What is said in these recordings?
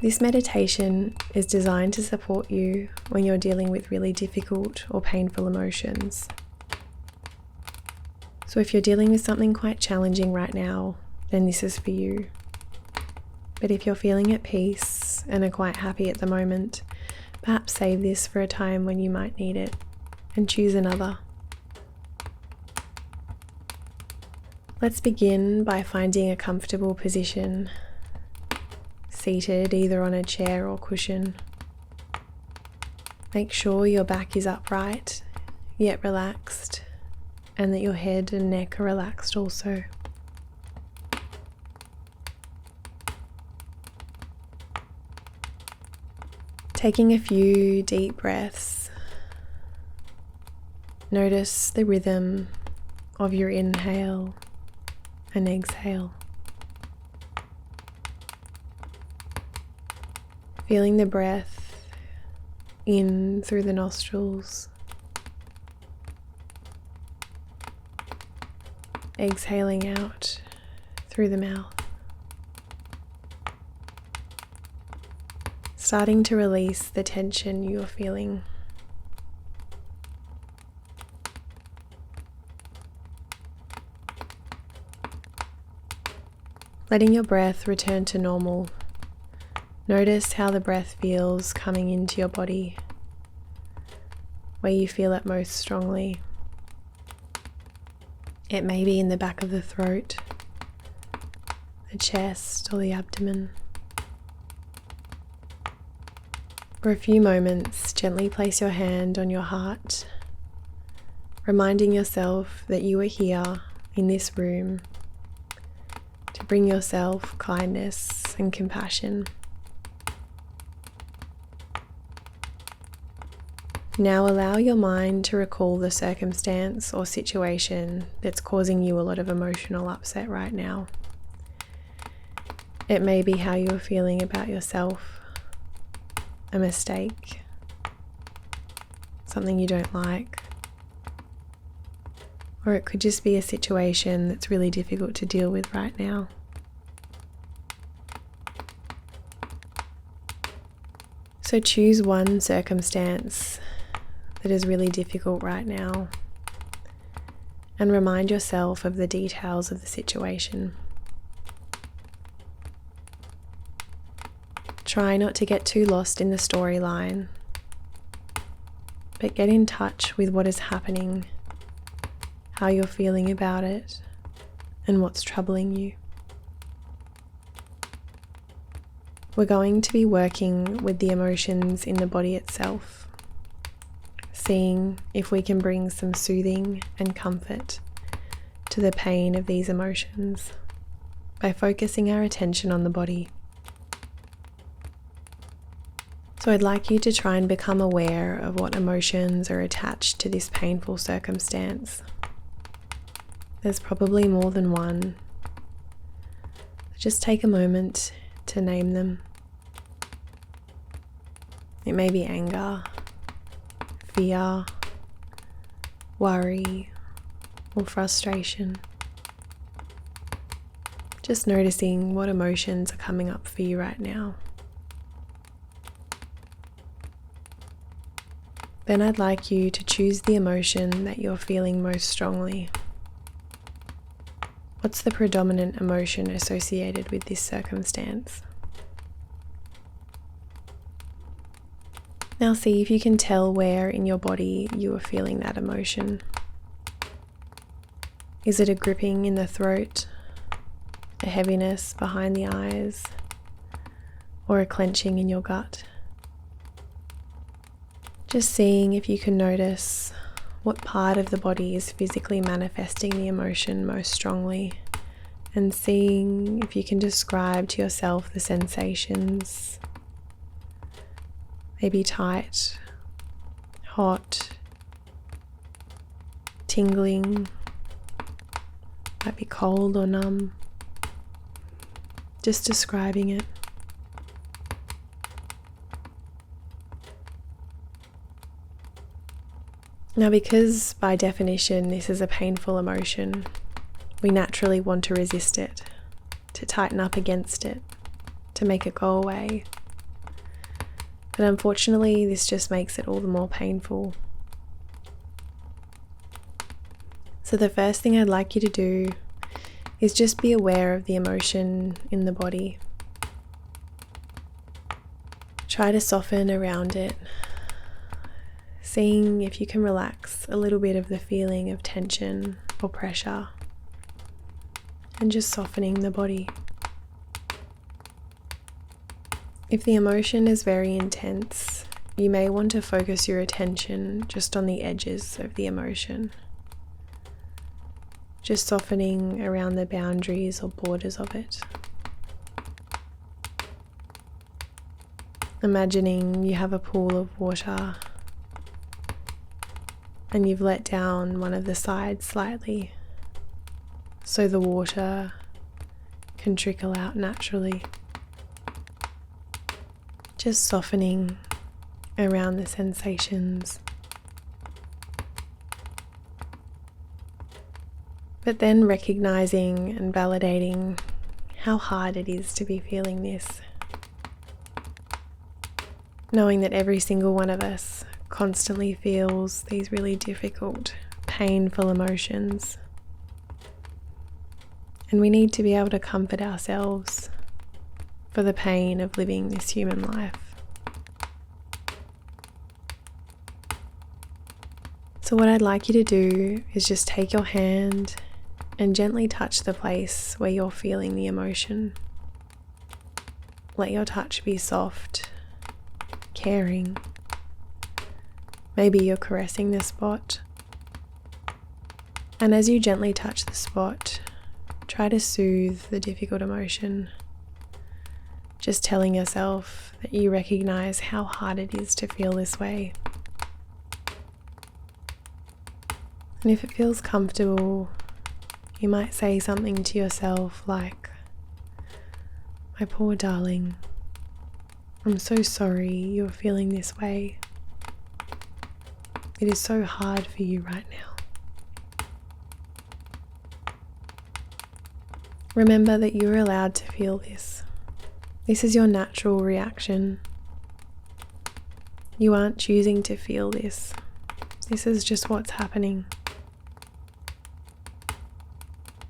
This meditation is designed to support you when you're dealing with really difficult or painful emotions. So if you're dealing with something quite challenging right now, then this is for you. But if you're feeling at peace and are quite happy at the moment, perhaps save this for a time when you might need it and choose another. Let's begin by finding a comfortable position, seated either on a chair or cushion. Make sure your back is upright, yet relaxed, and that your head and neck are relaxed also. Taking a few deep breaths, notice the rhythm of your inhale and exhale. Feeling the breath in through the nostrils, exhaling out through the mouth. Starting to release the tension you're feeling. Letting your breath return to normal. Notice how the breath feels coming into your body, where you feel it most strongly. It may be in the back of the throat, the chest, or the abdomen. For a few moments, gently place your hand on your heart, reminding yourself that you are here in this room to bring yourself kindness and compassion. Now allow your mind to recall the circumstance or situation that's causing you a lot of emotional upset right now. It may be how you're feeling about yourself, a mistake, something you don't like, or it could just be a situation that's really difficult to deal with right now. So choose one circumstance that is really difficult right now and remind yourself of the details of the situation. Try not to get too lost in the storyline, but get in touch with what is happening, how you're feeling about it, and what's troubling you. We're going to be working with the emotions in the body itself, seeing if we can bring some soothing and comfort to the pain of these emotions by focusing our attention on the body. So I'd like you to try and become aware of what emotions are attached to this painful circumstance. There's probably more than one. Just take a moment to name them. It may be anger, fear, worry, or frustration. Just noticing what emotions are coming up for you right now. Then I'd like you to choose the emotion that you're feeling most strongly. What's the predominant emotion associated with this circumstance? Now see if you can tell where in your body you are feeling that emotion. Is it a gripping in the throat, a heaviness behind the eyes, or a clenching in your gut? Just seeing if you can notice what part of the body is physically manifesting the emotion most strongly, and seeing if you can describe to yourself the sensations. Maybe tight, hot, tingling, might be cold or numb. Just describing it. Now, because by definition this is a painful emotion, we naturally want to resist it, to tighten up against it, to make it go away, But unfortunately, this just makes it all the more painful. So the first thing I'd like you to do is just be aware of the emotion in the body. Try to soften around it, seeing if you can relax a little bit of the feeling of tension or pressure, and just softening the body. If the emotion is very intense, you may want to focus your attention just on the edges of the emotion, just softening around the boundaries or borders of it. Imagining you have a pool of water and you've let down one of the sides slightly so the water can trickle out naturally. Just softening around the sensations. But then recognizing and validating how hard it is to be feeling this. Knowing that every single one of us constantly feels these really difficult, painful emotions. And we need to be able to comfort ourselves for the pain of living this human life. So what I'd like you to do is just take your hand and gently touch the place where you're feeling the emotion. Let your touch be soft, caring. Maybe you're caressing the spot. And as you gently touch the spot, try to soothe the difficult emotion. Just telling yourself that you recognize how hard it is to feel this way. And if it feels comfortable, you might say something to yourself like, "My poor darling, I'm so sorry you're feeling this way. It is so hard for you right now." Remember that you're allowed to feel this. This is your natural reaction. You aren't choosing to feel this. This is just what's happening.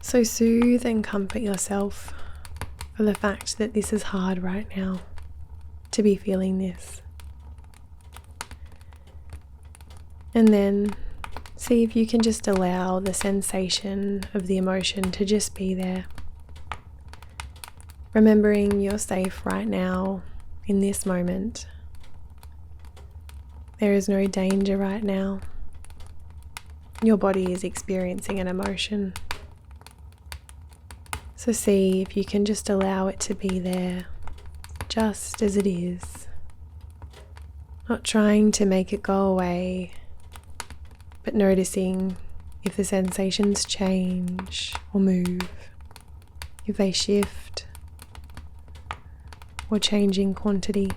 So soothe and comfort yourself for the fact that this is hard right now, to be feeling this. And then see if you can just allow the sensation of the emotion to just be there. Remembering you're safe right now in this moment. There is no danger right now. Your body is experiencing an emotion. So see if you can just allow it to be there, just as it is. Not trying to make it go away, but noticing if the sensations change or move, if they shift or change in quantity.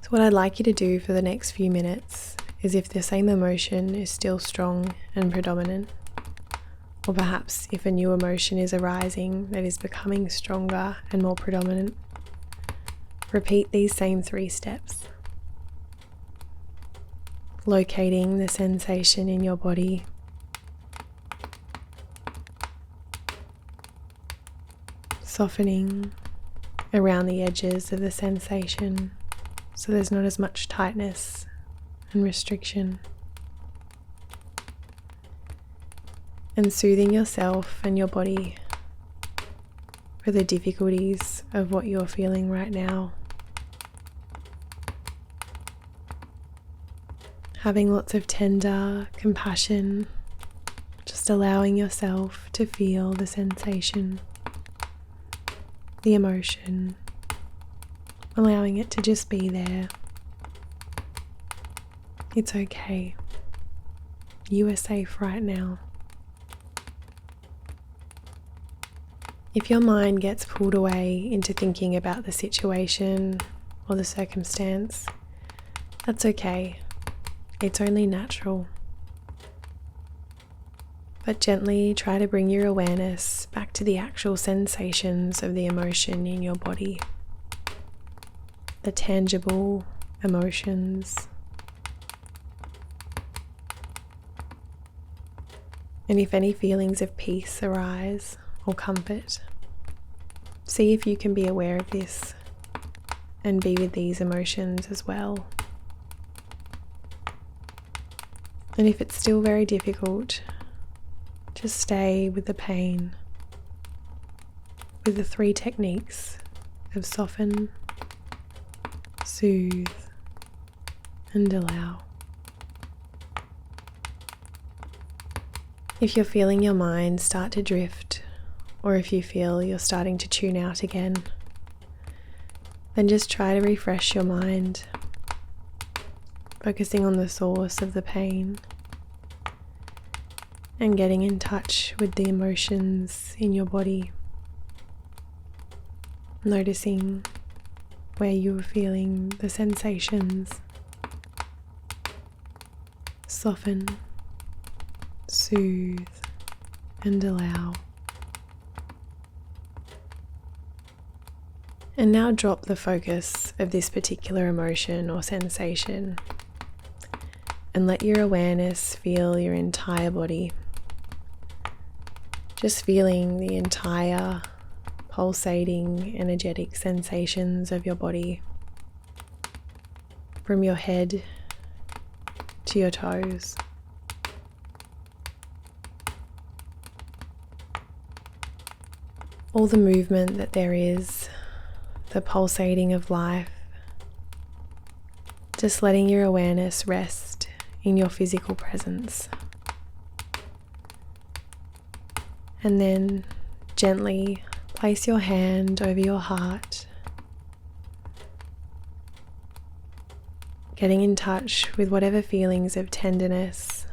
So what I'd like you to do for the next few minutes is, if the same emotion is still strong and predominant, or perhaps if a new emotion is arising that is becoming stronger and more predominant, repeat these same 3 steps. Locating the sensation in your body. Softening around the edges of the sensation so there's not as much tightness and restriction. And soothing yourself and your body for the difficulties of what you're feeling right now. Having lots of tender compassion, just allowing yourself to feel the sensation, the emotion, allowing it to just be there. It's okay. You are safe right now. If your mind gets pulled away into thinking about the situation or the circumstance, that's okay. It's only natural. But gently try to bring your awareness back to the actual sensations of the emotion in your body. the tangible emotions. And if any feelings of peace arise or comfort, see if you can be aware of this and be with these emotions as well. And if it's still very difficult, just stay with the pain with the 3 techniques of soften, soothe, and allow. If you're feeling your mind start to drift, or if you feel you're starting to tune out again, then just try to refresh your mind, focusing on the source of the pain and getting in touch with the emotions in your body, noticing where you're feeling the sensations. Soften, soothe, and allow. And now drop the focus of this particular emotion or sensation and let your awareness feel your entire body. Just feeling the entire pulsating, energetic sensations of your body, from your head to your toes. All the movement that there is, the pulsating of life, just letting your awareness rest in your physical presence. And then gently place your hand over your heart, getting in touch with whatever feelings of tenderness,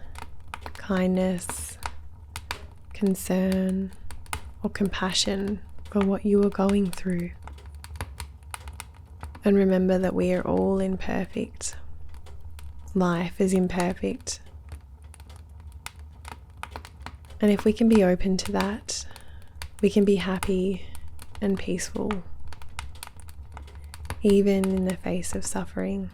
kindness, concern, or compassion for what you are going through. And remember that we are all imperfect. Life is imperfect. And if we can be open to that, we can be happy and peaceful, even in the face of suffering.